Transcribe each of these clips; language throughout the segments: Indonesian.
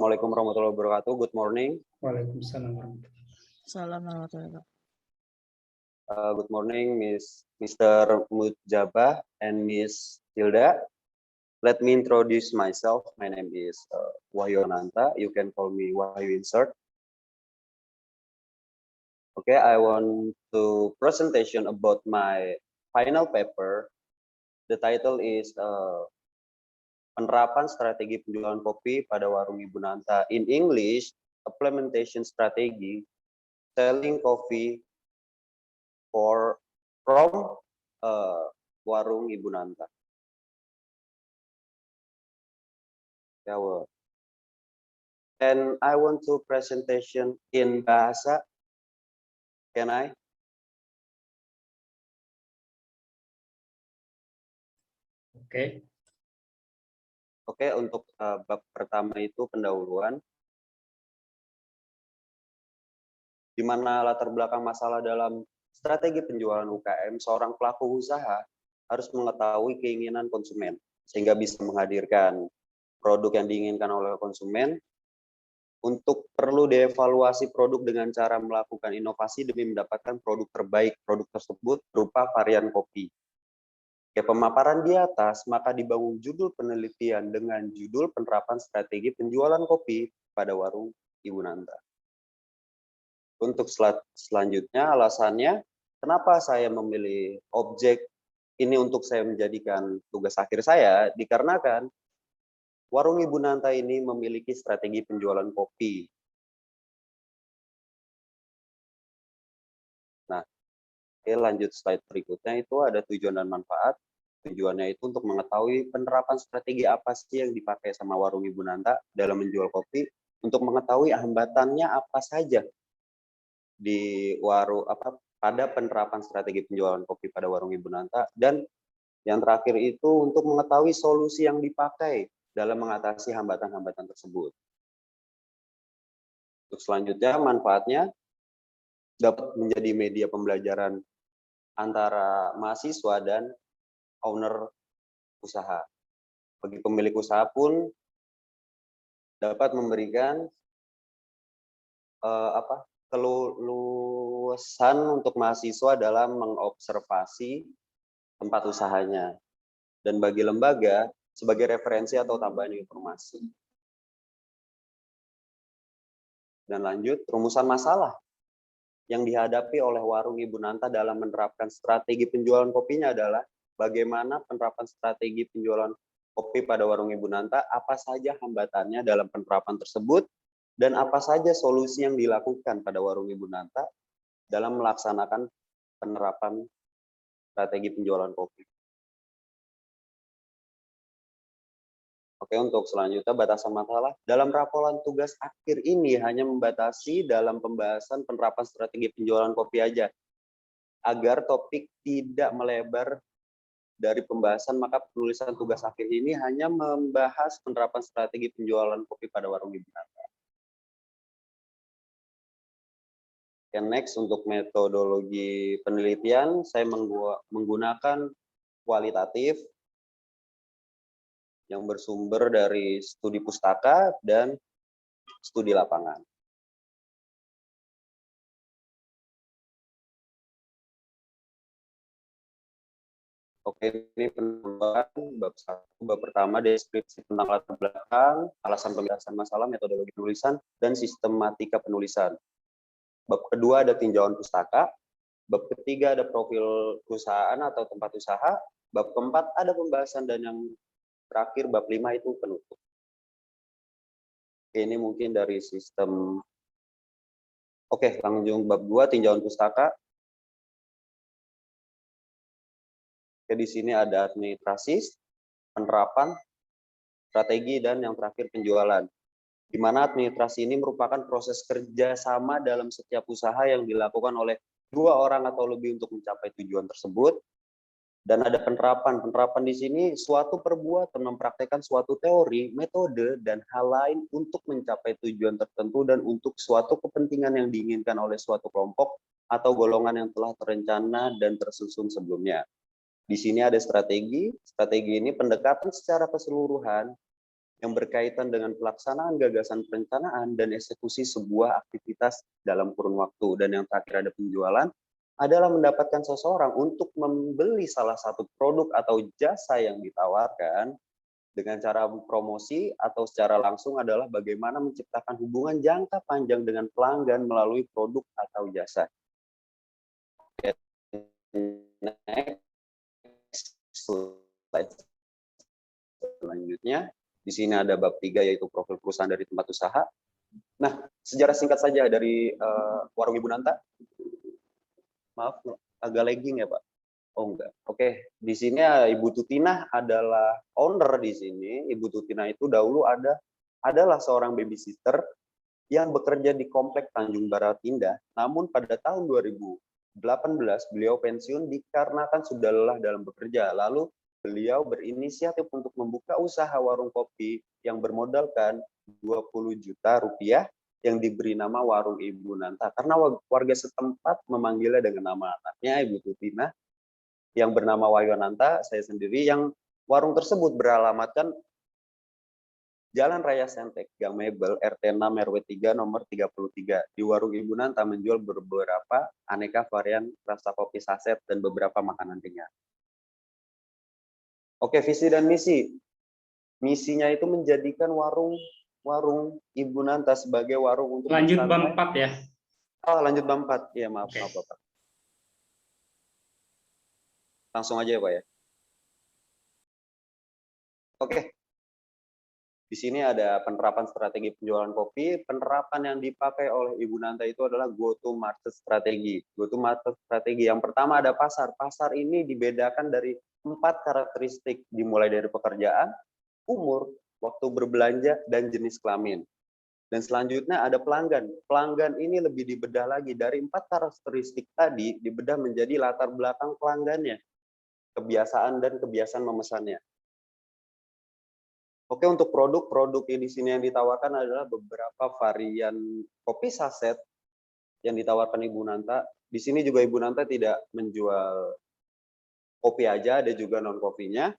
Assalamualaikum warahmatullahi wabarakatuh. Good morning. Waalaikumsalam warahmatullahi Salam warahmatullahi wabarakatuh. Good morning, Mr. Mujabah and Miss Hilda. Let me introduce myself. My name is Wahyu Ananta. You can call me Wahyu Insert. Okay, I want to presentation about my final paper. The title is Penerapan Strategi Penjualan Kopi pada Warung Ibu Nanta. In English, Implementation Strategy Selling Coffee from Warung Ibu Nanta. And I want to presentation in bahasa. Can I? Oke. Oke, untuk bab pertama itu pendahuluan, di mana latar belakang masalah dalam strategi penjualan UKM, seorang pelaku usaha harus mengetahui keinginan konsumen sehingga bisa menghadirkan produk yang diinginkan oleh konsumen. Untuk perlu dievaluasi produk dengan cara melakukan inovasi demi mendapatkan produk terbaik. Produk tersebut berupa varian kopi. Ke pemaparan di atas, maka dibangun judul penelitian dengan judul penerapan strategi penjualan kopi pada warung Ibu Nanta. Untuk slide selanjutnya, alasannya kenapa saya memilih objek ini untuk saya menjadikan tugas akhir saya, dikarenakan warung Ibu Nanta ini memiliki strategi penjualan kopi. Nah, oke, lanjut slide berikutnya, itu ada tujuan dan manfaat. Tujuannya itu untuk mengetahui penerapan strategi apa sih yang dipakai sama warung Ibu Nanta dalam menjual kopi, untuk mengetahui hambatannya apa saja di pada penerapan strategi penjualan kopi pada warung Ibu Nanta, dan yang terakhir itu untuk mengetahui solusi yang dipakai dalam mengatasi hambatan-hambatan tersebut. Untuk selanjutnya, manfaatnya dapat menjadi media pembelajaran antara mahasiswa dan owner usaha. Bagi pemilik usaha pun dapat memberikan kelulusan untuk mahasiswa dalam mengobservasi tempat usahanya, dan bagi lembaga sebagai referensi atau tambahan informasi. Dan lanjut, rumusan masalah yang dihadapi oleh warung Ibu Nanta dalam menerapkan strategi penjualan kopinya adalah bagaimana penerapan strategi penjualan kopi pada warung Ibu Nanta, apa saja hambatannya dalam penerapan tersebut, dan apa saja solusi yang dilakukan pada warung Ibu Nanta dalam melaksanakan penerapan strategi penjualan kopi. Oke, untuk selanjutnya batasan masalah. Dalam raporan tugas akhir ini hanya membatasi dalam pembahasan penerapan strategi penjualan kopi aja. Agar topik tidak melebar dari pembahasan, maka penulisan tugas akhir ini hanya membahas penerapan strategi penjualan kopi pada warung Ibu Nanta. Oke, next, untuk metodologi penelitian, saya menggunakan kualitatif yang bersumber dari studi pustaka dan studi lapangan. Oke, ini penambahan bab 1. Bab pertama, deskripsi tentang latar belakang, alasan pembahasan masalah, metodologi penulisan, dan sistematika penulisan. Bab kedua ada tinjauan pustaka. Bab ketiga ada profil perusahaan atau tempat usaha. Bab keempat ada pembahasan, dan yang terakhir bab 5 itu penutup. Oke, ini mungkin dari sistem. Oke, lanjut bab 2, tinjauan pustaka. Oke, di sini ada administrasi, penerapan, strategi, dan yang terakhir penjualan. Di mana administrasi ini merupakan proses kerjasama dalam setiap usaha yang dilakukan oleh 2 orang atau lebih untuk mencapai tujuan tersebut. Dan ada penerapan. Penerapan di sini suatu perbuatan, mempraktekkan suatu teori, metode, dan hal lain untuk mencapai tujuan tertentu dan untuk suatu kepentingan yang diinginkan oleh suatu kelompok atau golongan yang telah terencana dan tersusun sebelumnya. Di sini ada strategi. Strategi ini pendekatan secara keseluruhan yang berkaitan dengan pelaksanaan gagasan perencanaan dan eksekusi sebuah aktivitas dalam kurun waktu. Dan yang terakhir ada penjualan, adalah mendapatkan seseorang untuk membeli salah satu produk atau jasa yang ditawarkan dengan cara promosi atau secara langsung adalah bagaimana menciptakan hubungan jangka panjang dengan pelanggan melalui produk atau jasa. Next slide. Selanjutnya, di sini ada bab 3 yaitu profil perusahaan dari tempat usaha. Nah, sejarah singkat saja dari Warung Ibu Nanta. Maaf, agak lagging ya Pak. Oh enggak. Oke, di sini Ibu Tutina adalah owner di sini. Ibu Tutina itu dahulu adalah seorang babysitter yang bekerja di Komplek Tanjung Barat Indah. Namun pada tahun 2018 beliau pensiun dikarenakan sudah lelah dalam bekerja. Lalu beliau berinisiatif untuk membuka usaha warung kopi yang bermodalkan 20 juta rupiah yang diberi nama Warung Ibu Nanta. Karena warga setempat memanggilnya dengan nama anaknya Ibu Tutina yang bernama Wahyu Nanta, saya sendiri, yang warung tersebut beralamatkan Jalan Raya Sentek, Gang Mebel, RT 6 RW 3 nomor 33. Di Warung Ibu Nanta menjual beberapa aneka varian rasa kopi saset dan beberapa makanan ringan. Oke, visi dan misi. Misinya itu menjadikan warung Ibu Nanta sebagai warung untuk Lanjut bersantai. bab 4 ya. Oh, lanjut bab 4. Ya, maaf, Oke. maaf Bapak. Langsung aja ya, Pak ya. Oke. Di sini ada penerapan strategi penjualan kopi. Penerapan yang dipakai oleh Ibu Nanta itu adalah go-to-market strategi. Go-to-market strategi yang pertama ada pasar. Pasar ini dibedakan dari 4 karakteristik, dimulai dari pekerjaan, umur, waktu berbelanja, dan jenis kelamin. Dan selanjutnya ada pelanggan. Pelanggan ini lebih dibedah lagi. Dari 4 karakteristik tadi, dibedah menjadi latar belakang pelanggannya, kebiasaan dan kebiasaan memesannya. Oke, untuk produk yang di sini yang ditawarkan adalah beberapa varian kopi saset yang ditawarkan Ibu Nanta. Di sini juga Ibu Nanta tidak menjual kopi aja, ada juga non-kopinya.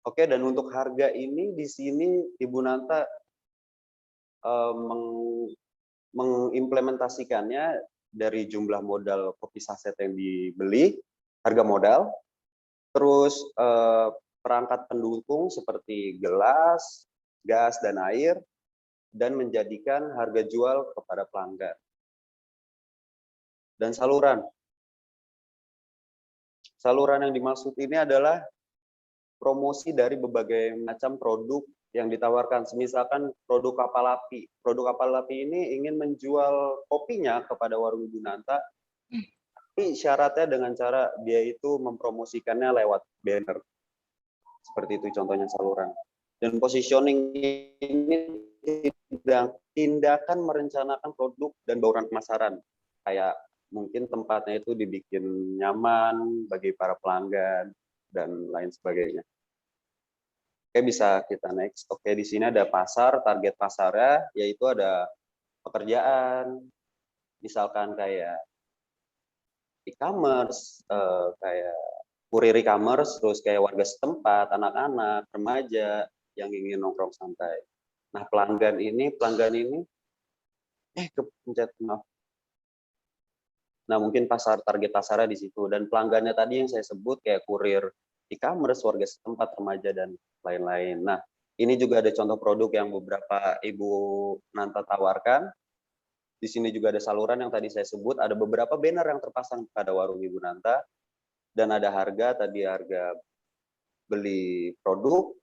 Oke, dan untuk harga ini di sini Ibu Nanta mengimplementasikannya dari jumlah modal kopi saset yang dibeli, harga modal, terus perangkat pendukung seperti gelas, gas, dan air, dan menjadikan harga jual kepada pelanggan. Dan saluran. Saluran yang dimaksud ini adalah promosi dari berbagai macam produk yang ditawarkan. Misalkan produk kapal api. Produk kapal api ini ingin menjual kopinya kepada Warung Ibu Nanta, tapi syaratnya dengan cara dia itu mempromosikannya lewat banner. Seperti itu contohnya saluran. Dan positioning ini tindakan merencanakan produk dan bauran pemasaran. Kayak mungkin tempatnya itu dibikin nyaman bagi para pelanggan dan lain sebagainya. Oke, bisa kita next. Oke, di sini ada pasar, target pasarnya yaitu ada pekerjaan, misalkan kayak e-commerce, kayak kurir e-commerce, terus kayak warga setempat, anak-anak, remaja yang ingin nongkrong santai. Nah, pelanggan ini kepencet, maaf. Nah, mungkin target pasarnya di situ. Dan pelanggannya tadi yang saya sebut kayak kurir e-commerce, warga setempat, remaja, dan lain-lain. Nah, ini juga ada contoh produk yang beberapa Ibu Nanta tawarkan. Di sini juga ada saluran yang tadi saya sebut. Ada beberapa banner yang terpasang pada Warung Ibu Nanta. Dan ada harga, tadi harga beli produk,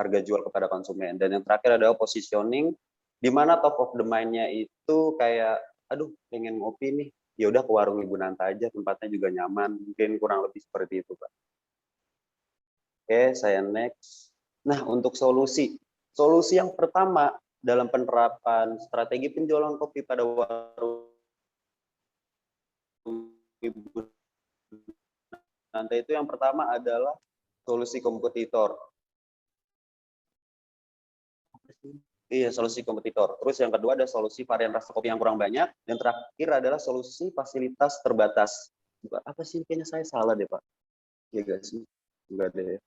harga jual kepada konsumen. Dan yang terakhir adalah positioning, di mana top of the mind-nya itu kayak, aduh pengen ngopi nih, ya udah ke Warung Ibu Nanta aja, tempatnya juga nyaman. Mungkin kurang lebih seperti itu, Pak. Oke, saya next. Nah, untuk solusi. Solusi yang pertama dalam penerapan strategi penjualan kopi pada Warung Ibu Nanta itu yang pertama adalah solusi kompetitor. Iya, solusi kompetitor. Terus yang kedua ada solusi varian rasa kopi yang kurang banyak. Dan terakhir adalah solusi fasilitas terbatas. Apa sih? Kayaknya saya salah deh, Pak. Iya gak sih? Enggak deh.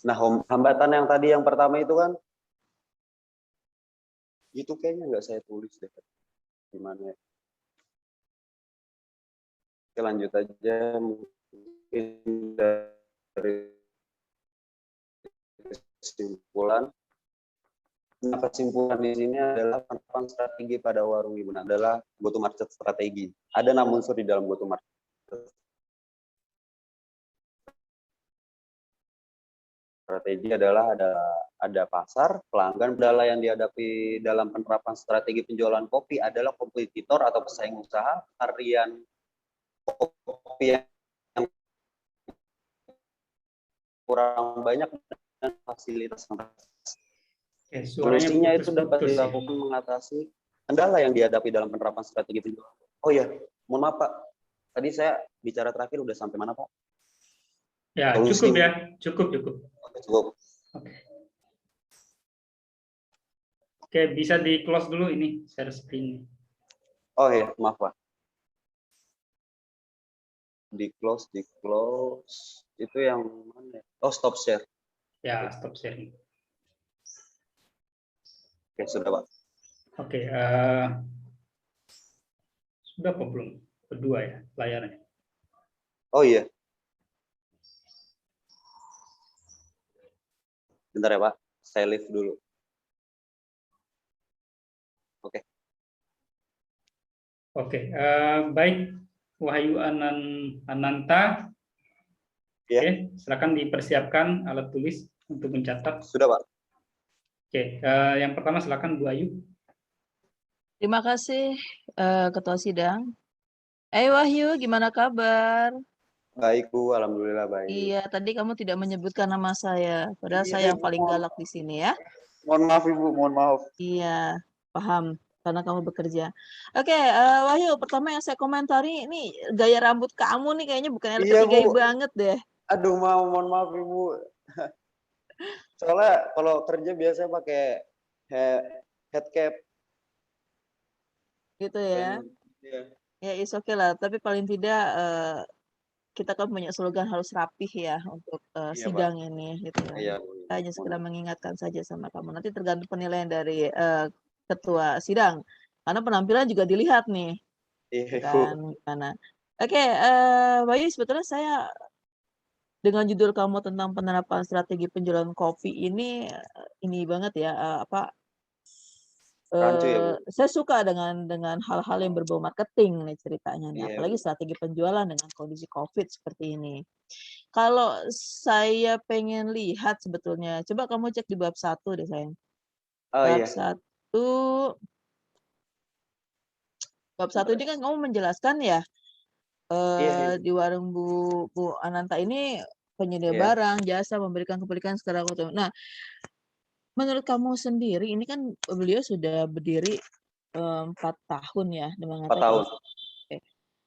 Nah, hambatan yang tadi yang pertama itu kan, itu kayaknya nggak saya tulis deh. Gimana ya? Oke, lanjut aja. Mungkin dari kesimpulan. Nah, kesimpulan di sini adalah penerapan strategi pada warung ibu adalah go to market strategi. Ada 6 unsur di dalam go to market. Strategi adalah ada pasar, pelanggan, kendala yang dihadapi dalam penerapan strategi penjualan kopi adalah kompetitor atau pesaing usaha, varian kopi yang kurang banyak dan fasilitas. Oke, suaranya Solusinya itu dapat putus-putus ya. dilakukan mengatasi kendala yang dihadapi dalam penerapan strategi penjualan. Oh ya, mohon maaf Pak. Tadi saya bicara terakhir udah sampai mana Pak? Ya, Solusi. cukup ya. Cukup. Cukup. Oke, bisa di close dulu ini share screen. Oh ya, maaf Pak. Di close. Itu yang mana? Oh, stop share. Ya, stop sharing. Oke, sudah Pak. Oke, sudah apa belum? Kedua ya layarnya. Oh iya. Bentar ya Pak, saya live dulu. Oke. Oke, baik Wahyu Ananta. Ya. Oke, silakan dipersiapkan alat tulis untuk mencatat. Sudah Pak. Oke, yang pertama silakan Bu Ayu. Terima kasih Ketua Sidang. Wahyu, gimana kabar? Baik Bu, alhamdulillah baik. Iya, tadi kamu tidak menyebutkan nama saya, padahal Iya, saya yang Ibu, paling galak di sini ya. Mohon maaf Ibu, mohon maaf. Iya, paham karena kamu bekerja. Oke, Wahyu, pertama yang saya komentari ini gaya rambut kamu nih kayaknya bukan Iya LP3I Bu. banget deh. Aduh, mohon maaf Ibu. Soalnya kalau kerja biasanya pakai head cap. Gitu ya. Iya. Ya, is oke lah. Tapi paling tidak kita kan punya slogan harus rapih ya untuk Iya Pak. sidang ini, gitu ya. Iya. Kita hanya sekedar mengingatkan saja sama kamu. Nanti tergantung penilaian dari ketua sidang. Karena penampilan juga dilihat nih, Iya kan Bu. gimana. Oke, Bayu, sebetulnya saya dengan judul kamu tentang penerapan strategi penjualan kopi ini banget ya, Rancu ya Bu. saya suka dengan hal-hal yang berbau marketing nih ceritanya nih, Iya apalagi Bu. strategi penjualan dengan kondisi COVID seperti ini. Kalau saya pengen lihat sebetulnya, coba kamu cek di bab 1 deh sayang. Oh Bab iya. 1 ini kan kamu menjelaskan ya, Iya. di warung Bu Ananta ini penyedia Iya. barang, jasa, memberikan kepelikan secara utuh. Nah, menurut kamu sendiri ini kan beliau sudah berdiri 4 tahun ya dengan 4 tahun. oke.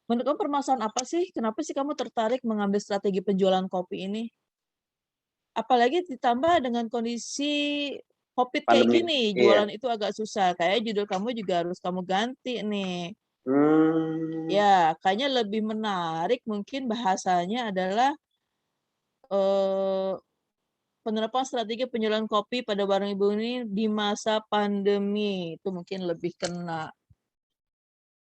Menurut kamu permasalahan apa sih? Kenapa sih kamu tertarik mengambil strategi penjualan kopi ini? Apalagi ditambah dengan kondisi COVID kayak Pandemi. gini, Iya. jualan itu agak susah. Kayaknya judul kamu juga harus kamu ganti nih. Hmm. Ya, kayaknya lebih menarik mungkin bahasanya adalah penerapan strategi penjualan kopi pada warung ibu ini di masa pandemi. Itu mungkin lebih kena.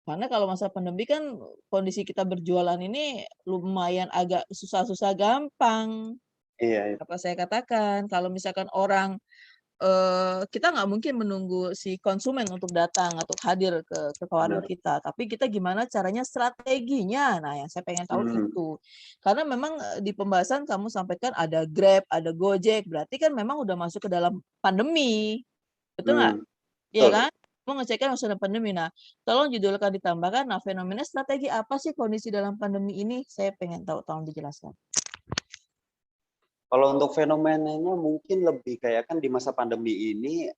Karena kalau masa pandemi kan kondisi kita berjualan ini lumayan agak susah-susah gampang. Iya. Apa saya katakan, kalau misalkan orang kita nggak mungkin menunggu si konsumen untuk datang atau hadir ke warung Benar. kita, tapi kita gimana caranya, strateginya. Nah, yang saya pengen tahu itu. Karena memang di pembahasan kamu sampaikan ada Grab, ada Gojek, berarti kan memang udah masuk ke dalam pandemi. Betul nggak? Iya Betul. kan? Mau ngecekkan masalah pandemi. Nah, tolong judulkan ditambahkan, nah fenomena strategi apa sih kondisi dalam pandemi ini? Saya pengen tahu, tolong dijelaskan. Kalau untuk fenomenanya mungkin lebih kayak kan di masa pandemi ini,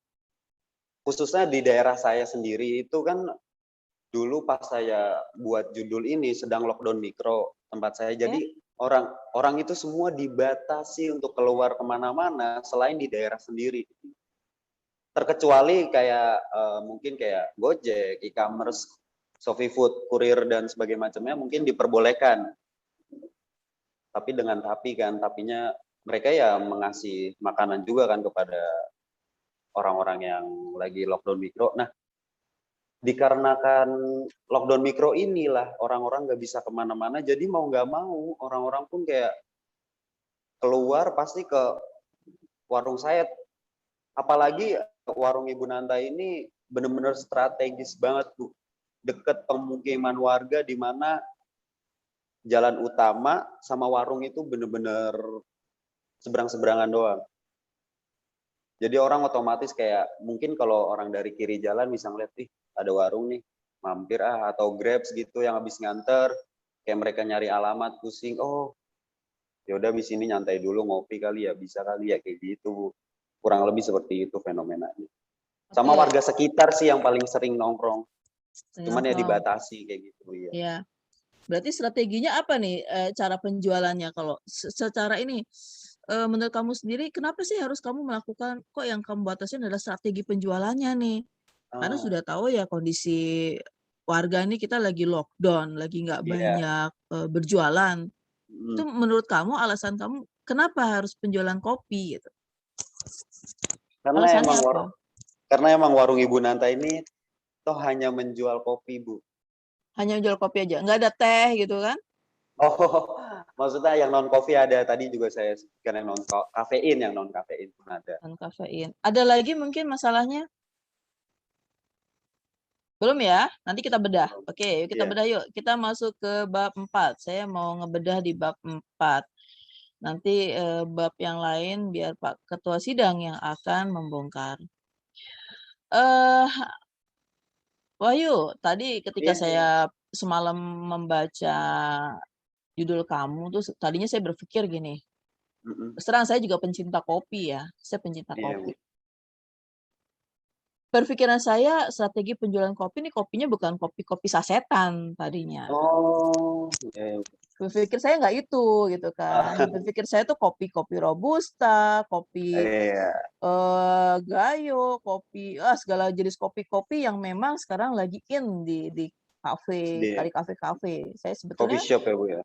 khususnya di daerah saya sendiri itu kan dulu pas saya buat judul ini sedang lockdown mikro tempat saya. Jadi orang itu semua dibatasi untuk keluar kemana-mana selain di daerah sendiri. Terkecuali kayak mungkin kayak Gojek, e-commerce, Shopee Food, kurir dan sebagainya macamnya mungkin diperbolehkan. Tapi dengan tapinya mereka ya mengasih makanan juga kan kepada orang-orang yang lagi lockdown mikro. Nah, dikarenakan lockdown mikro inilah orang-orang nggak bisa kemana-mana, jadi mau nggak mau orang-orang pun kayak keluar pasti ke warung saya. Apalagi warung Ibu Nanta ini benar-benar strategis banget, Bu. Deket pemukiman warga di mana jalan utama sama warung itu benar-benar seberang-seberangan doang. Jadi orang otomatis kayak mungkin kalau orang dari kiri jalan bisa ngeliat, ih ada warung nih, mampir atau Grabs gitu yang habis nganter, kayak mereka nyari alamat pusing, oh ya udah di sini nyantai dulu ngopi kali ya, bisa kali ya kayak gitu. Kurang lebih seperti itu fenomenanya. Sama Oke, warga sekitar sih yang paling sering nongkrong. Cuman ya nongkrong. dibatasi kayak gitu ya. Ya, berarti strateginya apa nih cara penjualannya kalau secara ini menurut kamu sendiri kenapa sih harus kamu melakukan kok yang kamu batasin adalah strategi penjualannya nih? Karena sudah tahu ya kondisi warga ini kita lagi lockdown, lagi nggak Iya. banyak berjualan. Itu menurut kamu alasan kamu kenapa harus penjualan kopi gitu? Alasannya apa? Karena emang warung Ibu Nanta ini toh hanya menjual kopi, Bu. Hanya menjual kopi aja, nggak ada teh gitu kan? Oh, maksudnya yang non kopi ada, tadi juga saya sebutkan yang non kafein, yang non kafein pun ada. Dan kafein. Ada lagi mungkin masalahnya? Belum ya? Nanti kita bedah. Oke, yuk kita Iya. bedah yuk. Kita masuk ke bab 4. Saya mau ngebedah di bab 4. Nanti bab yang lain biar Pak Ketua Sidang yang akan membongkar. Wahyu, tadi ketika Iya. saya semalam membaca judul kamu tuh tadinya saya berpikir gini. Terus saya juga pencinta kopi ya. Saya pencinta kopi. Berpikiran saya strategi penjualan kopi ini kopinya bukan kopi-kopi sasetan tadinya. Oh, Berpikir saya nggak itu gitu kan. Berpikir saya tuh kopi-kopi robusta, kopi gayo, kopi segala jenis kopi-kopi yang memang sekarang lagi in di kafe, kali kafe-kafe. Saya sebetulnya coffee shop ya, Bu ya.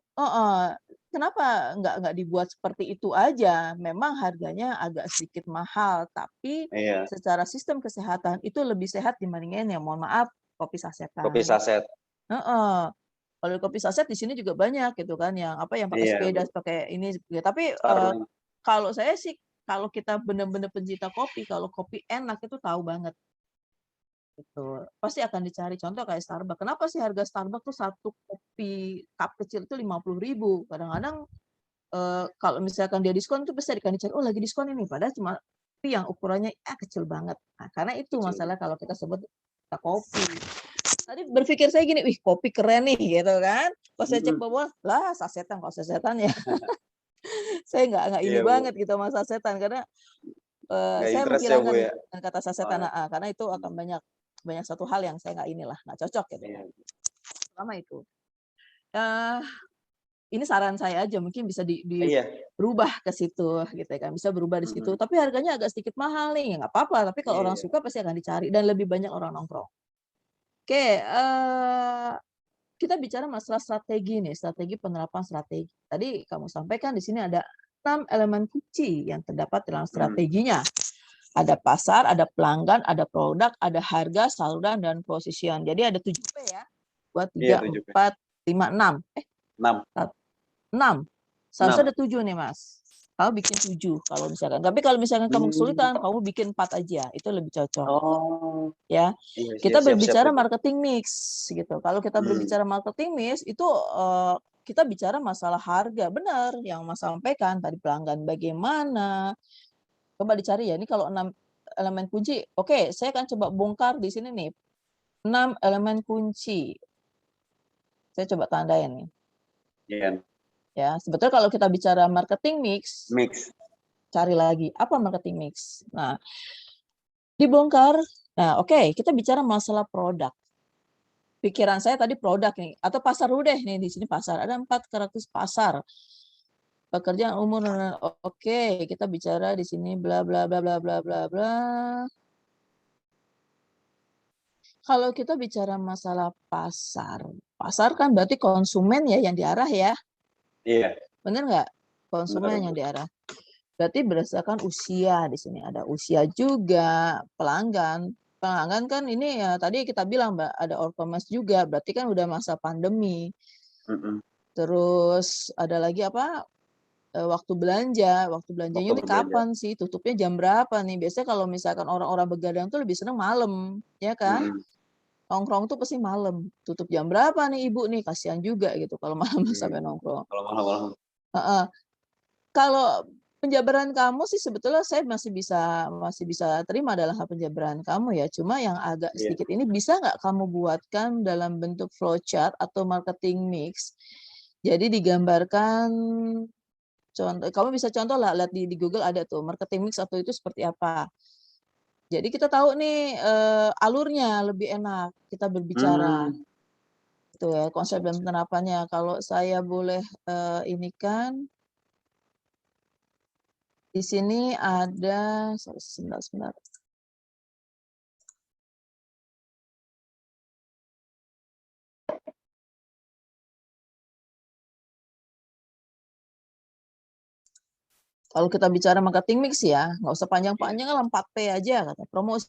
Kenapa nggak dibuat seperti itu aja? Memang harganya agak sedikit mahal, tapi secara sistem kesehatan itu lebih sehat dibandingin yang mohon maaf kopi sasetan. Kopi saset. Kalau kopi saset di sini juga banyak gitu kan, yang pakai sepeda, pakai ini. Tapi kalau saya sih kalau kita benar-benar pencinta kopi, kalau kopi enak itu tahu banget. Gitu. Pasti akan dicari contoh kayak Starbucks. Kenapa sih harga Starbucks tuh satu kopi cup kecil itu 50.000? Kadang-kadang kalau misalkan dia diskon tuh pasti akan dicari, oh lagi diskon ini, padahal cuma kopi yang ukurannya kecil banget. Nah, karena itu masalah kalau kita sebut kopi. Tadi berpikir saya gini, wih kopi keren nih gitu kan. Pas saya cek bawah, lah sasetan, kalau sasetan ya. Saya nggak ini banget gitu sama sasetan karena saya menghilangkan kata sasetan karena itu akan banyak satu hal yang saya nggak cocok gitu. Pertama itu. Ini saran saya aja, mungkin bisa berubah ke situ gitu kan, bisa berubah di situ. Tapi harganya agak sedikit mahal nih, ya nggak apa-apa. Tapi kalau orang suka pasti akan dicari dan lebih banyak orang nongkrong. Oke, kita bicara masalah strategi nih, strategi penerapan strategi. Tadi kamu sampaikan di sini ada 6 elemen kunci yang terdapat dalam strateginya. Ada pasar, ada pelanggan, ada produk, ada harga, saluran, dan position. Jadi ada 7P ya. Buat 3, 4, 5, 6. 6. Seharusnya ada 7 nih, Mas. Kamu bikin 7 kalau misalkan. Tapi kalau misalkan kamu kesulitan, kamu bikin 4 aja. Itu lebih cocok. Ya. Kita berbicara marketing mix gitu. Kalau kita berbicara marketing mix itu kita bicara masalah harga. Benar yang Mas sampaikan tadi, pelanggan bagaimana. Coba dicari ya. Ini kalau 6 elemen kunci. Oke, saya akan coba bongkar di sini nih. 6 elemen kunci. Saya coba tandain nih. Ya, sebetulnya kalau kita bicara marketing mix, cari lagi apa marketing mix. Nah, dibongkar. Nah, oke, kita bicara masalah produk. Pikiran saya tadi produk nih, atau pasar dulu deh nih, di sini pasar. Ada 4 karakteristik pasar. Pekerjaan umum, oke, kita bicara di sini bla bla bla bla bla bla bla. Kalau kita bicara masalah pasar kan berarti konsumen ya yang diarah ya. Iya. Benar nggak? Konsumen yang diarah. Berarti berdasarkan usia di sini ada usia juga, pelanggan. Pelanggan kan ini ya tadi kita bilang Mbak ada orkomas juga, berarti kan udah masa pandemi. Terus ada lagi apa? Waktu belanja. Waktu belanjanya ini kapan sih? Tutupnya jam berapa nih? Biasanya kalau misalkan orang-orang begadang tuh lebih senang malam, ya kan? Nongkrong tuh pasti malam. Tutup jam berapa nih Ibu nih? Kasihan juga gitu kalau malam sampai nongkrong. Kalau malam-malam. Kalau penjabaran kamu sih sebetulnya saya masih bisa terima dalam hal penjabaran kamu ya. Cuma yang agak sedikit ini bisa nggak kamu buatkan dalam bentuk flowchart atau marketing mix. Jadi digambarkan contoh, kamu bisa contoh lah, lihat di Google ada tuh marketing mix atau itu seperti apa. Jadi kita tahu nih alurnya lebih enak kita berbicara. Itu ya konsep dan penerapannya. Kalau saya boleh ini kan di sini ada sebentar. Kalau kita bicara marketing mix ya, nggak usah panjang-panjang lah, 4P aja kata promosi.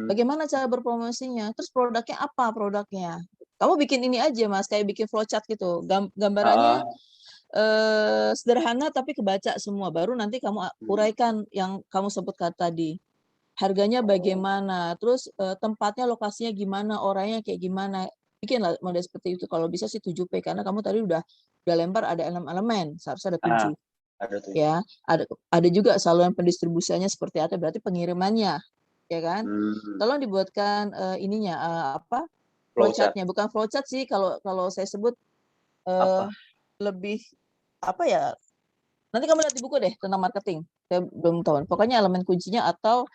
Bagaimana cara berpromosinya? Terus produknya apa produknya? Kamu bikin ini aja Mas, kayak bikin flowchart gitu. Gambarannya sederhana tapi kebaca semua. Baru nanti kamu uraikan yang kamu sebutkan tadi. Harganya bagaimana, terus tempatnya, lokasinya gimana, orangnya kayak gimana. Bikinlah model seperti itu. Kalau bisa sih 7P, karena kamu tadi udah lempar ada elemen, seharusnya ada 7. Ada 7. Ya, ada juga saluran pendistribusiannya seperti apa, berarti pengirimannya, ya kan? Tolong dibuatkan ininya apa? Flowchart-nya, bukan flowchart sih kalau saya sebut lebih apa ya? Nanti kamu lihat di buku deh tentang marketing. Saya belum tahu. Pokoknya elemen kuncinya atau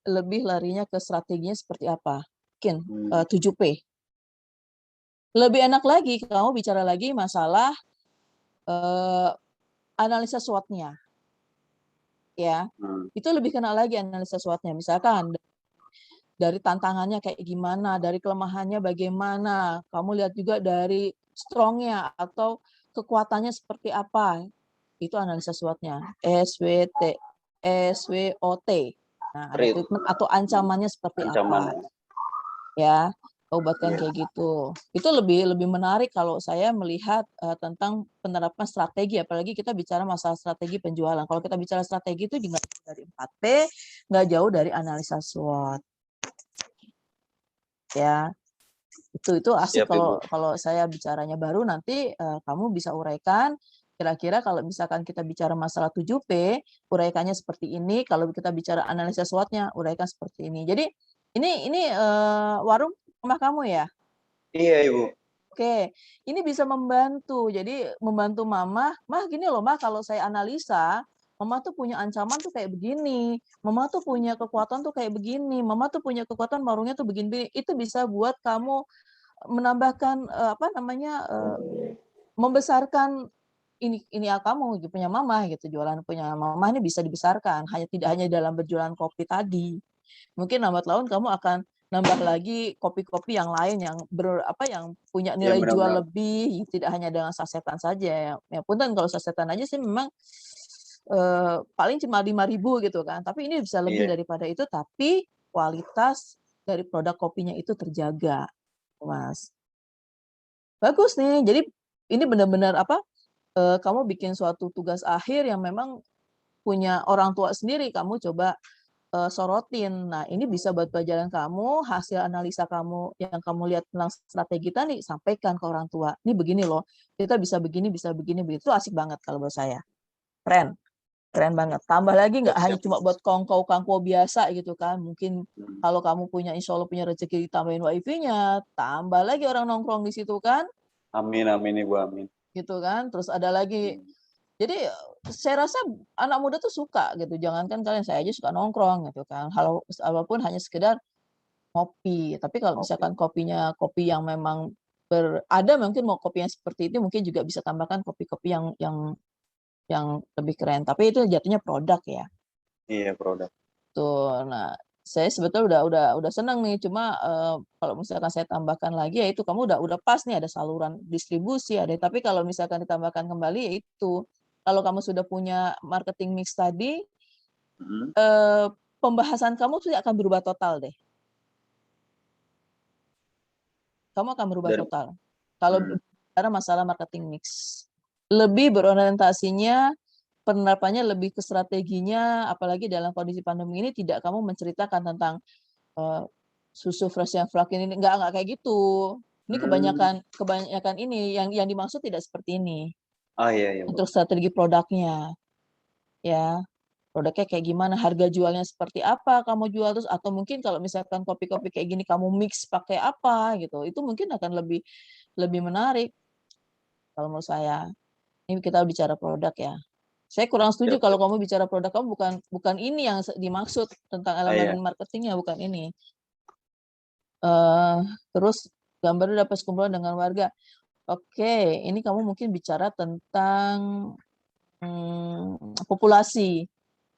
lebih larinya ke strateginya seperti apa. Mungkin 7P. Lebih enak lagi kamu bicara lagi masalah analisa SWOT-nya. Ya. Itu lebih kena lagi analisa SWOT-nya. Misalkan dari tantangannya kayak gimana, dari kelemahannya bagaimana. Kamu lihat juga dari strong-nya atau kekuatannya seperti apa. Itu analisa SWOT-nya. SWOT. Nah, ada treatment atau ancamannya seperti apa. Ya, obatkan kayak gitu. Itu lebih menarik kalau saya melihat tentang penerapan strategi, apalagi kita bicara masalah strategi penjualan. Kalau kita bicara strategi itu nggak jauh dari 4P, nggak jauh dari analisa SWOT. Ya, itu asik kalau saya bicaranya. Baru nanti kamu bisa uraikan. Kira-kira kalau misalkan kita bicara masalah 7P, uraikannya seperti ini. Kalau kita bicara analisa SWOT-nya, uraikan seperti ini. Jadi ini warung rumah kamu ya? Iya, Ibu. Oke, ini bisa membantu. Jadi membantu Mama, Mah gini loh Mah, kalau saya analisa, Mama tuh punya ancaman tuh kayak begini. Mama tuh punya kekuatan tuh kayak begini. Mama tuh punya kekuatan warungnya tuh begini. Itu bisa buat kamu menambahkan membesarkan ini kamu punya mama gitu, jualan punya mama ini bisa dibesarkan, tidak hanya dalam berjualan kopi tadi. Mungkin lambat laun kamu akan nambah lagi kopi-kopi yang lain yang yang punya nilai jual lebih, tidak hanya dengan sasetan saja. Ya punten kalau sasetan aja sih memang paling cuma 5.000 gitu kan. Tapi ini bisa lebih daripada itu, tapi kualitas dari produk kopinya itu terjaga, Mas. Bagus nih. Jadi ini benar-benar kamu bikin suatu tugas akhir yang memang punya orang tua sendiri, kamu coba sorotin. Nah, ini bisa buat pelajaran kamu, hasil analisa kamu yang kamu lihat tentang strategi tadi, sampaikan ke orang tua. Ini begini loh, kita bisa begini, begitu. Asik banget kalau buat saya. Keren banget. Tambah lagi nggak hanya cuma buat kongko biasa gitu kan. Mungkin kalau kamu punya, insya Allah punya rezeki tambahin wifi-nya, tambah lagi orang nongkrong di situ kan. Amin Ibu, amin. Gitu kan. Terus ada lagi. Jadi saya rasa anak muda tuh suka gitu. Jangankan kalian, saya aja suka nongkrong gitu kan. Walaupun hanya sekedar ngopi. Tapi kalau misalkan kopinya kopi yang memang ada mungkin mau kopi yang seperti itu, mungkin juga bisa tambahkan kopi-kopi yang lebih keren. Tapi itu jatuhnya produk ya. Iya, produk. Tuh. Nah, saya sebetulnya udah senang nih. Cuma kalau misalkan saya tambahkan lagi, ya itu kamu udah pas nih, ada saluran distribusi ada. Tapi kalau misalkan ditambahkan kembali, ya itu Kalau kamu sudah punya marketing mix tadi, Mm-mm. pembahasan kamu sudah akan berubah total deh. Kamu akan berubah Dan total. Kalau mm, bicara masalah marketing mix, lebih berorientasinya penerapannya lebih ke strateginya, apalagi dalam kondisi pandemi ini tidak kamu menceritakan tentang eh, susu fresh yang flakin ini, nggak kayak gitu. Ini mm. kebanyakan ini yang dimaksud tidak seperti ini Oh iya iya untuk Bapak. strategi produknya, ya. Produknya kayak gimana, harga jualnya seperti apa kamu jual, terus atau mungkin kalau misalkan kopi-kopi kayak gini kamu mix pakai apa gitu, itu mungkin akan lebih lebih menarik kalau menurut saya. Ini kita bicara produk ya. Saya kurang setuju Siap kalau siap. kamu bicara produk, kamu bukan ini yang dimaksud tentang Ah elemen iya. marketingnya, bukan ini. Eh, terus gambarnya dapat sekumpulan dengan warga. Oke, ini kamu mungkin bicara tentang populasi,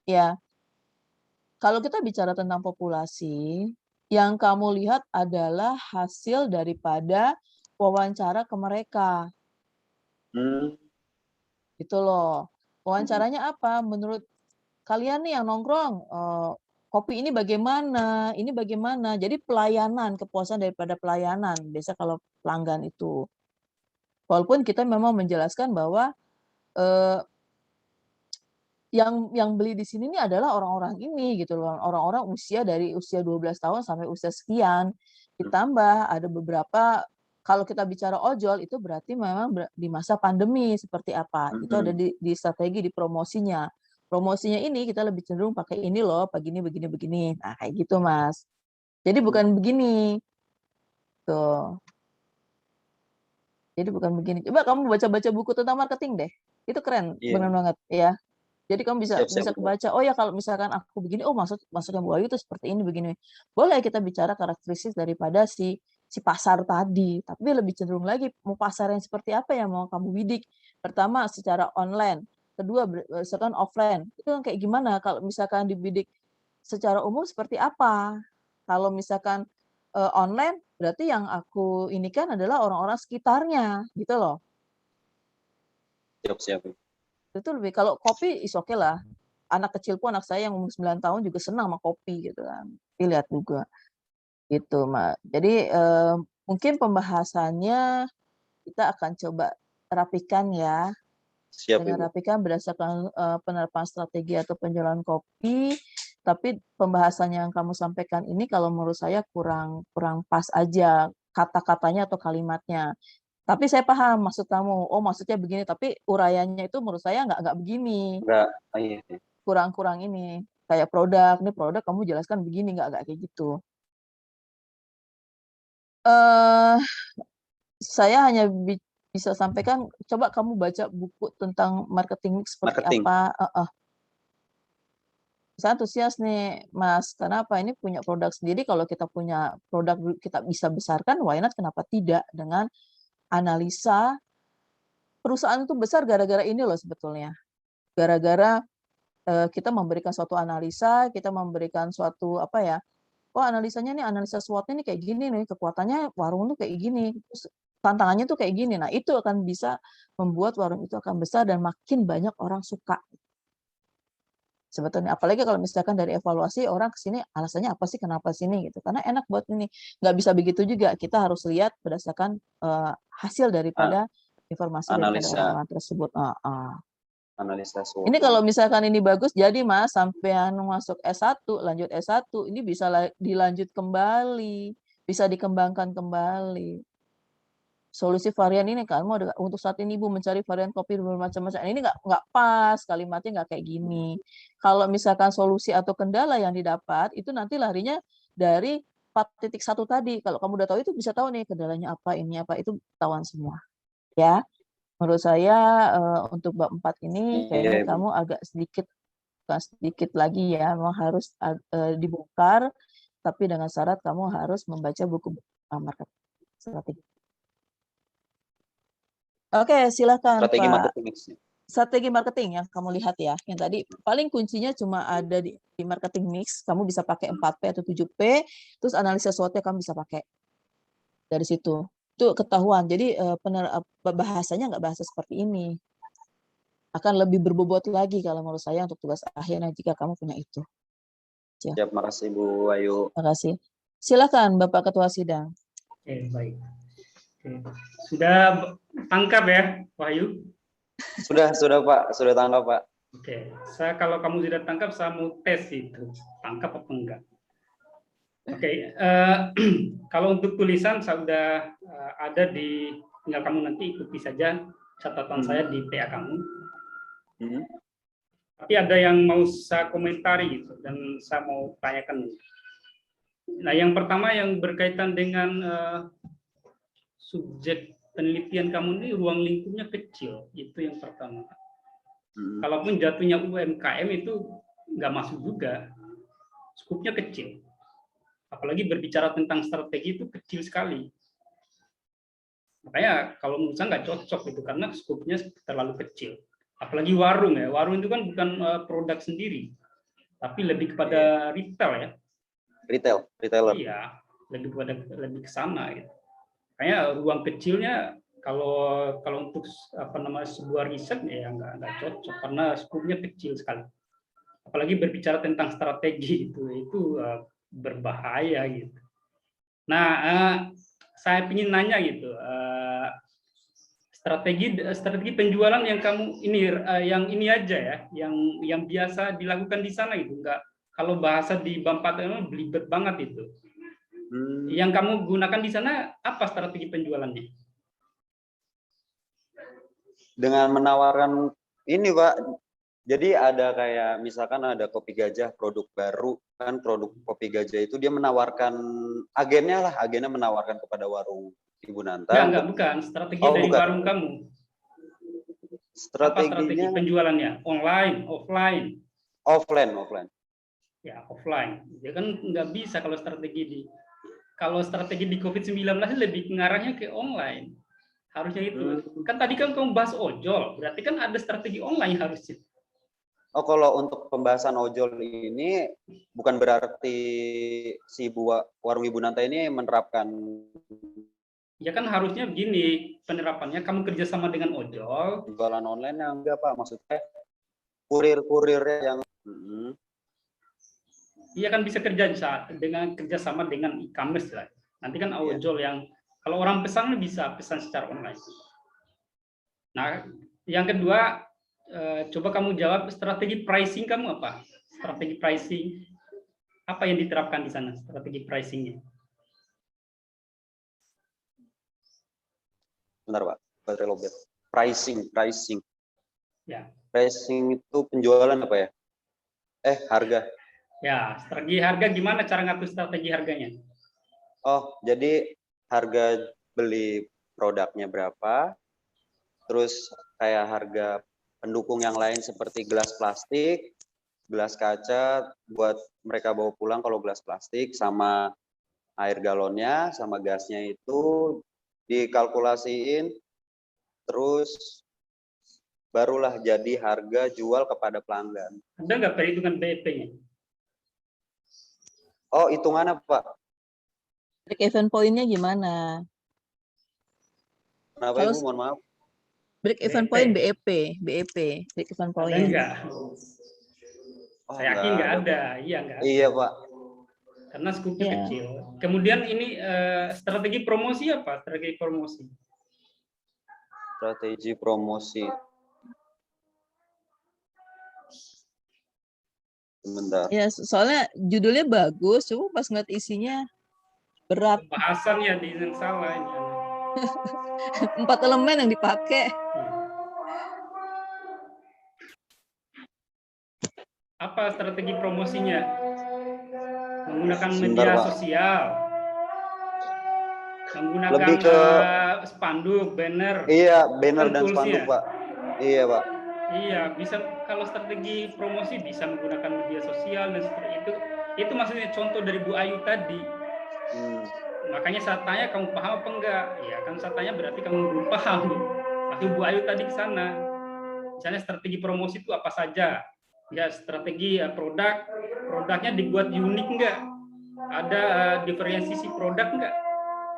ya. Kalau kita bicara tentang populasi, yang kamu lihat adalah hasil daripada wawancara ke mereka, Hmm. gitu loh. Mm-mm. Wawancaranya apa? Menurut kalian nih yang nongkrong, kopi ini bagaimana? Ini bagaimana? Jadi pelayanan, kepuasan daripada pelayanan. Biasa kalau pelanggan itu. Walaupun kita memang menjelaskan bahwa eh, yang beli di sini nih adalah orang-orang ini gitu loh, orang-orang usia dari usia 12 tahun sampai usia sekian. Ditambah ada beberapa, kalau kita bicara ojol itu berarti memang di masa pandemi seperti apa. Itu ada Mhm. di strategi di promosinya. Promosinya ini kita lebih cenderung pakai ini loh, begini begini begini. Nah, kayak gitu, Mas. Jadi bukan begini. Tuh. Jadi bukan begini. Coba kamu baca-baca buku tentang marketing deh. Itu keren, benar Iya. banget ya. Jadi kamu bisa Siap siap bisa Bapak. kebaca, oh ya kalau misalkan aku begini, oh maksudnya Bu Ayu itu seperti ini begini. Boleh kita bicara karakteristik daripada si pasar tadi, tapi lebih cenderung lagi mau pasar yang seperti apa yang mau kamu bidik. Pertama secara online, kedua berdasarkan offline. Itu yang kayak gimana kalau misalkan dibidik secara umum seperti apa? Kalau misalkan online berarti yang aku ini kan adalah orang-orang sekitarnya gitu loh. Siap siap. Itu lebih, kalau kopi is oke lah. Anak kecil pun, anak saya yang umur 9 tahun juga senang sama kopi gitu kan. Dilihat juga gitu, Mbak. Jadi mungkin pembahasannya kita akan coba rapikan ya. Siap Dengan Ibu. rapikan berdasarkan penerapan strategi atau penjualan kopi, tapi pembahasan yang kamu sampaikan ini kalau menurut saya kurang kurang pas aja kata-katanya atau kalimatnya. Tapi saya paham maksud kamu. Oh, maksudnya begini, tapi uraiannya itu menurut saya nggak begini. Enggak. Ah, iya, iya. Kurang-kurang ini. Kayak produk, ini produk kamu jelaskan begini, nggak kayak gitu. Eh, saya hanya bisa sampaikan, coba kamu baca buku tentang marketing seperti Marketing. apa. Saya antusias nih, Mas. Karena apa? Ini punya produk sendiri. Kalau kita punya produk kita bisa besarkan, why not? Kenapa tidak? Dengan analisa perusahaan itu besar gara-gara ini loh sebetulnya. Gara-gara kita memberikan suatu analisa, kita memberikan suatu apa ya? Oh, analisanya nih, analisa SWOT-nya nih kayak gini nih, kekuatannya warung tuh kayak gini, terus tantangannya tuh kayak gini. Nah, itu akan bisa membuat warung itu akan besar dan makin banyak orang suka. Sebetulnya, apalagi kalau misalkan dari evaluasi orang ke sini alasannya apa sih, kenapa sini gitu. Karena enak buat ini. Nggak bisa begitu juga. Kita harus lihat berdasarkan hasil A- daripada informasi daripada Analisa. orang-orang tersebut. Analisa Ini SWOT. kalau misalkan ini bagus, jadi Mas, sampean masuk S1, lanjut S1, ini bisa dilanjut kembali, bisa dikembangkan kembali. Solusi varian ini kan, mau untuk saat ini Ibu mencari varian kopi bermacam-macam. Ini nggak pas, kalimatnya nggak kayak gini. Kalau misalkan solusi atau kendala yang didapat, itu nanti larinya dari 4.1 tadi. Kalau kamu udah tahu itu bisa tahu nih kendalanya apa, ini apa, itu ketahuan semua. Ya, menurut saya untuk bab 4 ini Iya kayaknya Ibu. kamu agak sedikit lagi ya, memang harus dibongkar, tapi dengan syarat kamu harus membaca buku market strategi. Oke, silakan Strategi Pak. marketing. Strategi marketing yang kamu lihat ya, yang tadi paling kuncinya cuma ada di marketing mix, kamu bisa pakai 4P atau 7P, terus analisa SWOT-nya kamu bisa pakai dari situ. Itu ketahuan. Jadi bahasanya nggak bahasa seperti ini. akan lebih berbobot lagi kalau menurut saya untuk tugas akhirnya jika kamu punya itu. Siap, makasih Bu Ayu. Terima kasih. Silakan Bapak Ketua Sidang. Oke, baik. Oke. Sudah tangkap ya, Wahyu? Sudah Pak, sudah tangkap Pak. Oke, kalau kamu sudah tangkap, saya mau tes itu, tangkap apa enggak. Oke, kalau untuk tulisan saya sudah ada di, tinggal kamu nanti ikuti saja catatan saya di PA kamu. Tapi ada yang mau saya komentari gitu, dan saya mau tanyakan. Nah, yang pertama yang berkaitan dengan subjek penelitian kamu ini, ruang lingkupnya kecil, itu yang pertama. Kalaupun jatuhnya UMKM itu nggak masuk juga, skupnya kecil. Apalagi berbicara tentang strategi itu kecil sekali. Makanya kalau menurut saya nggak cocok itu, karena skupnya terlalu kecil. Apalagi warung ya, warung itu kan bukan produk sendiri, tapi lebih kepada retail ya. Retailer. Iya, lebih ke sana gitu. Kayaknya ruang kecilnya kalau untuk sebuah riset ya nggak cocok, karena skupnya kecil sekali. Apalagi berbicara tentang strategi itu berbahaya gitu. Nah, saya ingin nanya gitu. Strategi penjualan yang kamu ini yang ini aja ya, yang biasa dilakukan di sana gitu, enggak, kalau bahasa di Bampat itu belibet banget itu. Yang kamu gunakan di sana apa strategi penjualannya? Dengan menawarkan ini Pak, jadi ada kayak misalkan ada kopi gajah produk baru kan, produk kopi gajah itu dia menawarkan agennya menawarkan kepada warung Ibu Nanta. Bukan strategi dari warung kamu. Apa strategi penjualannya? Online, offline? Offline. Ya, offline. Ya kan nggak bisa kalau strategi di COVID-19 lebih ngarahnya ke online. Harusnya itu. Kan tadi kan kamu bahas ojol, berarti kan ada strategi online harusnya. Oh, kalau untuk pembahasan ojol ini bukan berarti si warung Ibu Nanta ini menerapkan. Ya kan harusnya begini penerapannya, kamu kerjasama dengan ojol. Jualan online yang enggak Pak, maksudnya kurir yang. Iya kan bisa kerjasama dengan e-commerce lah. Nanti kan ojol yang kalau orang pesan bisa pesan secara online. Nah, yang kedua, coba kamu jawab strategi pricing kamu apa? Strategi pricing apa yang diterapkan di sana? Strategi pricingnya? Bentar Pak, baterai lobet. Pricing. Ya. Pricing itu penjualan apa ya? Harga. Ya, strategi harga gimana cara ngatur strategi harganya? Oh, jadi harga beli produknya berapa, terus kayak harga pendukung yang lain seperti gelas plastik, gelas kaca buat mereka bawa pulang kalau gelas plastik, sama air galonnya, sama gasnya itu dikalkulasiin, terus barulah jadi harga jual kepada pelanggan. Ada nggak perhitungan BEP-nya? Oh, hitungannya Pak. Break even point-nya gimana? Kenapa Ibu? Mohon maaf. Break even point BEP, break even point. Ada enggak? Saya yakin nggak ada. Iya Pak. Karena skupnya kecil. Kemudian ini strategi promosi apa? Strategi promosi. Sebentar. Ya, soalnya judulnya bagus, cuma pas ngeliat isinya berat. Bahasannya di yang salah. 4 elemen yang dipakai. Apa strategi promosinya? Menggunakan media sosial, menggunakan lebih ke spanduk, banner. Iya, banner dan spanduk Pak. Iya Pak. Iya, bisa kalau strategi promosi bisa menggunakan media sosial dan seperti itu. Itu maksudnya contoh dari Bu Ayu tadi. Makanya saya tanya kamu paham apa enggak? Ya kan saya tanya berarti kamu belum paham. Tapi Bu Ayu tadi ke sana. Misalnya strategi promosi itu apa saja? Ya strategi produknya dibuat unik enggak? Ada diferensiasi produk enggak?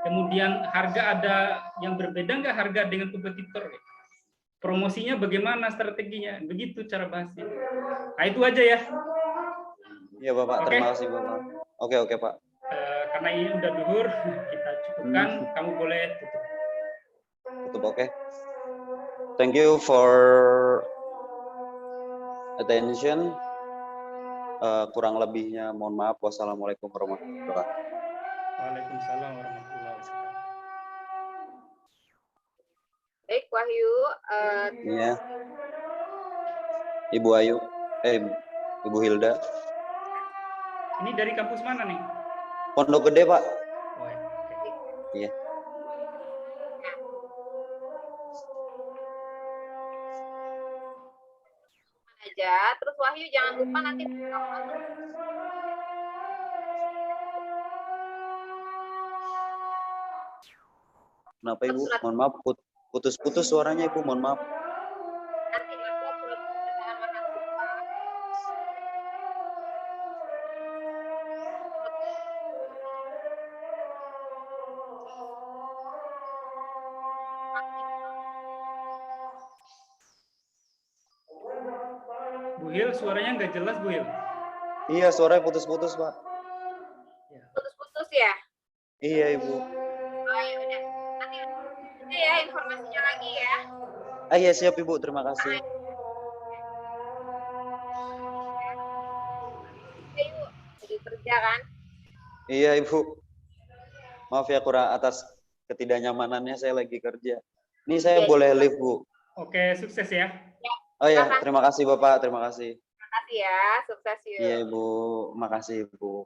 Kemudian harga ada yang berbeda enggak harga dengan kompetitor? promosinya bagaimana strateginya, begitu cara bahasnya. Nah, itu aja ya. Iya Bapak, terima kasih Bapak. Oke Pak. Karena ini udah duhur, kita cukupkan. Kamu boleh tutup. Oke. Thank you for attention. Kurang lebihnya mohon maaf. Wassalamualaikum warahmatullahi wabarakatuh. Waalaikumsalam warahmatullahi wabarakatuh. Baik, Wahyu. Iya. Ibu Ayu, Ibu Hilda. Ini dari kampus mana nih? Pondok Gede Pak. Oh ya. Okay. Iya. Aja. Terus Wahyu jangan lupa nanti Kenapa Ibu? Mohon maaf, putus-putus suaranya Ibu, mohon maaf. nanti Bu Hil, suaranya nggak jelas Bu Hil. Iya, suaranya putus-putus Pak. putus-putus ya? Iya Ibu. Oh ya udah. Nanti ya informasinya lagi ya. Iya siap Ibu, terima kasih. Ayo, jadi kerja kan? Iya Ibu. Maaf ya kurang atas ketidaknyamanannya, saya lagi kerja. Ini saya boleh live Bu. Oke, sukses ya. Oh ya, terima kasih Bapak, terima kasih. Terima kasih ya, sukses yuk. Iya Ibu, makasih Ibu.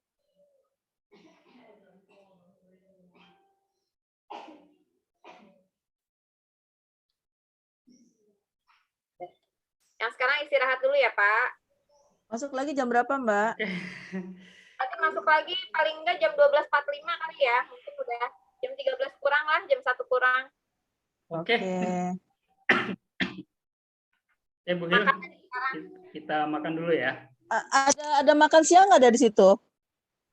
Yang sekarang istirahat dulu ya Pak. Masuk lagi jam berapa Mbak? Nanti masuk lagi paling enggak jam 12.45 kali ya. Mungkin udah jam 13 kurang lah, jam 1 kurang. Oke. Bu Hil, kita makan dulu ya. Ada makan siang nggak ada di situ?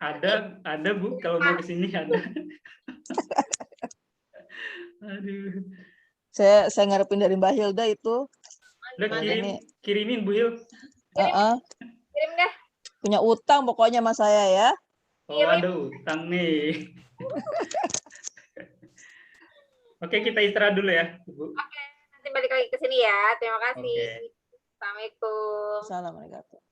Ada Bu, kalau mau ke sini ada. Aduh. Saya ngarepin dari Mbak Hilda itu. Udah kirimin Bu Hil. Kirim deh. Punya utang pokoknya sama saya ya. Oh, ada utang nih. Oke, kita istirahat dulu ya, Ibu. Oke, nanti balik lagi ke sini ya. Terima kasih. Oke. Assalamualaikum. Assalamualaikum.